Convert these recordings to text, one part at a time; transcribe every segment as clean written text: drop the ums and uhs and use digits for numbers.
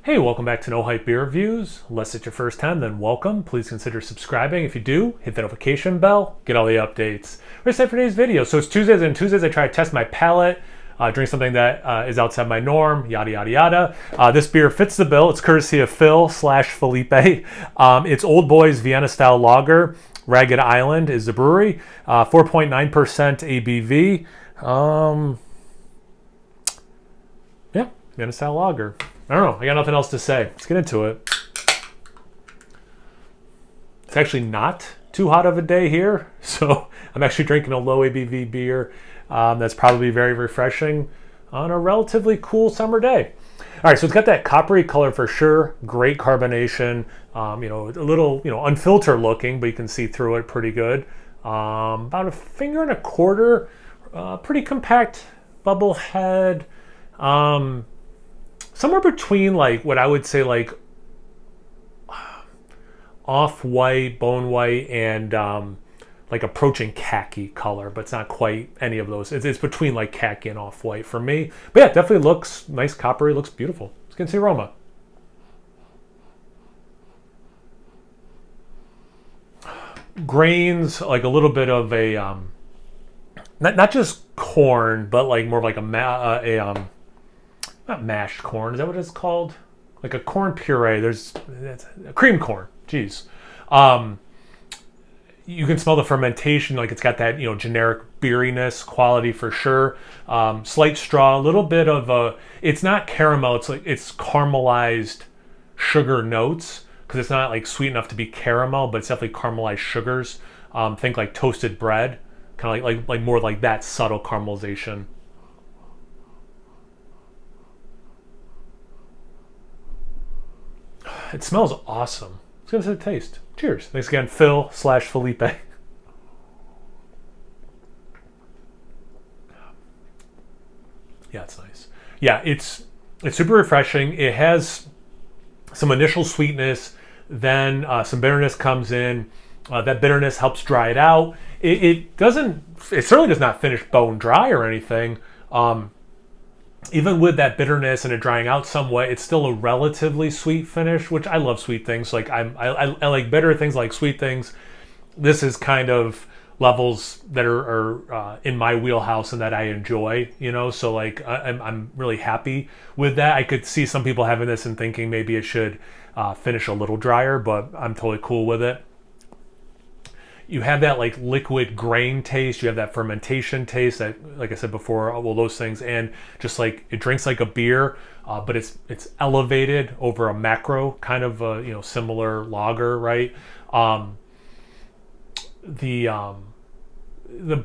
Hey, welcome back to No Hype Beer Reviews. Unless it's your first time, then welcome. Please consider subscribing. If you do, hit the notification bell, get all the updates. We're excited for today's video. So it's Tuesdays, and Tuesdays I try to test my palate, drink something that is outside my norm, yada, yada, yada. This beer fits the bill. It's courtesy of Phil/Felipe. It's Old Boy's Vienna style lager. Ragged Island is the brewery. 4.9% ABV. Yeah, Vienna style lager. I don't know. I got nothing else to say. Let's get into it. It's actually not too hot of a day here, so I'm actually drinking a low ABV beer that's probably very refreshing on a relatively cool summer day. All right, so it's got that coppery color for sure. Great carbonation. A little, unfiltered looking, but you can see through it pretty good. About a finger and a quarter. Pretty compact bubble head. Somewhere between like what I would say like off-white, bone white, and like approaching khaki color, but it's not quite any of those. It's between like khaki and off-white for me. But yeah, definitely looks nice, coppery, looks beautiful. Let's get into the aroma. Grains, like a little bit of a not just corn, but like more of like not mashed corn, is that what it's called? Like a corn puree. There's cream corn. Jeez. You can smell the fermentation, like it's got that generic beeriness quality for sure. Slight straw, a little bit of a. It's not caramel. It's caramelized sugar notes because it's not like sweet enough to be caramel, but it's definitely caramelized sugars. Think like toasted bread, kind of like more like that subtle caramelization. It smells awesome. Let's get into the taste. Cheers. Thanks again, Phil/Felipe. Yeah, it's nice. Yeah, it's super refreshing. It has some initial sweetness, then some bitterness comes in. That bitterness helps dry it out. It certainly does not finish bone dry or anything. Even with that bitterness and it drying out somewhat, it's still a relatively sweet finish, which I love sweet things. Like I like bitter things, like sweet things. This is kind of levels that are in my wheelhouse and that I enjoy, So like I'm really happy with that. I could see some people having this and thinking maybe it should finish a little drier, but I'm totally cool with it. You have that like liquid grain taste. You have that fermentation taste that, like I said before, all those things, and just like it drinks like a beer, but it's elevated over a macro kind of similar lager, right? The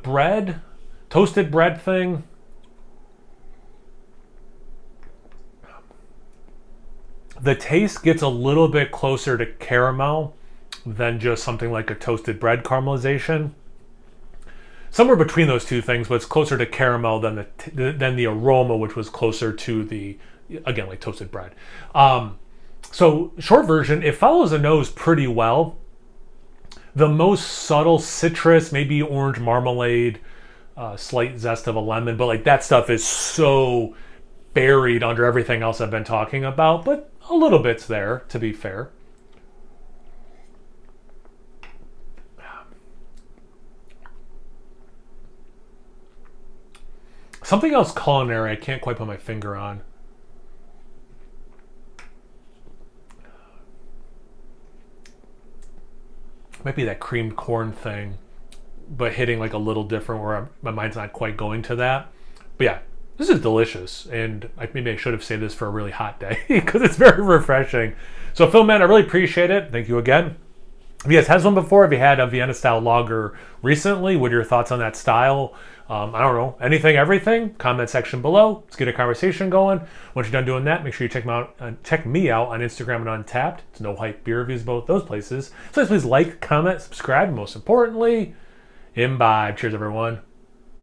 bread, toasted bread thing. The taste gets a little bit closer to caramel than just something like a toasted bread caramelization. Somewhere between those two things, but it's closer to caramel than the aroma, which was closer to the, again, like toasted bread. So short version, it follows the nose pretty well. The most subtle citrus, maybe orange marmalade, slight zest of a lemon, but like that stuff is so buried under everything else I've been talking about, but a little bit's there, to be fair. Something else culinary I can't quite put my finger on. Might be that creamed corn thing, but hitting like a little different where my mind's not quite going to that. But yeah, this is delicious, and maybe I should have saved this for a really hot day because it's very refreshing. So Phil, man, I really appreciate it. Thank you again. If you guys had one before, if you had a Vienna style lager recently, what are your thoughts on that style? I don't know, anything, everything, comment section below. Let's get a conversation going. Once you're done doing that, make sure you check me out on Instagram and Untappd. It's No Hype Beer Reviews, both those places. So please like, comment, subscribe, and most importantly, imbibe. Cheers, everyone.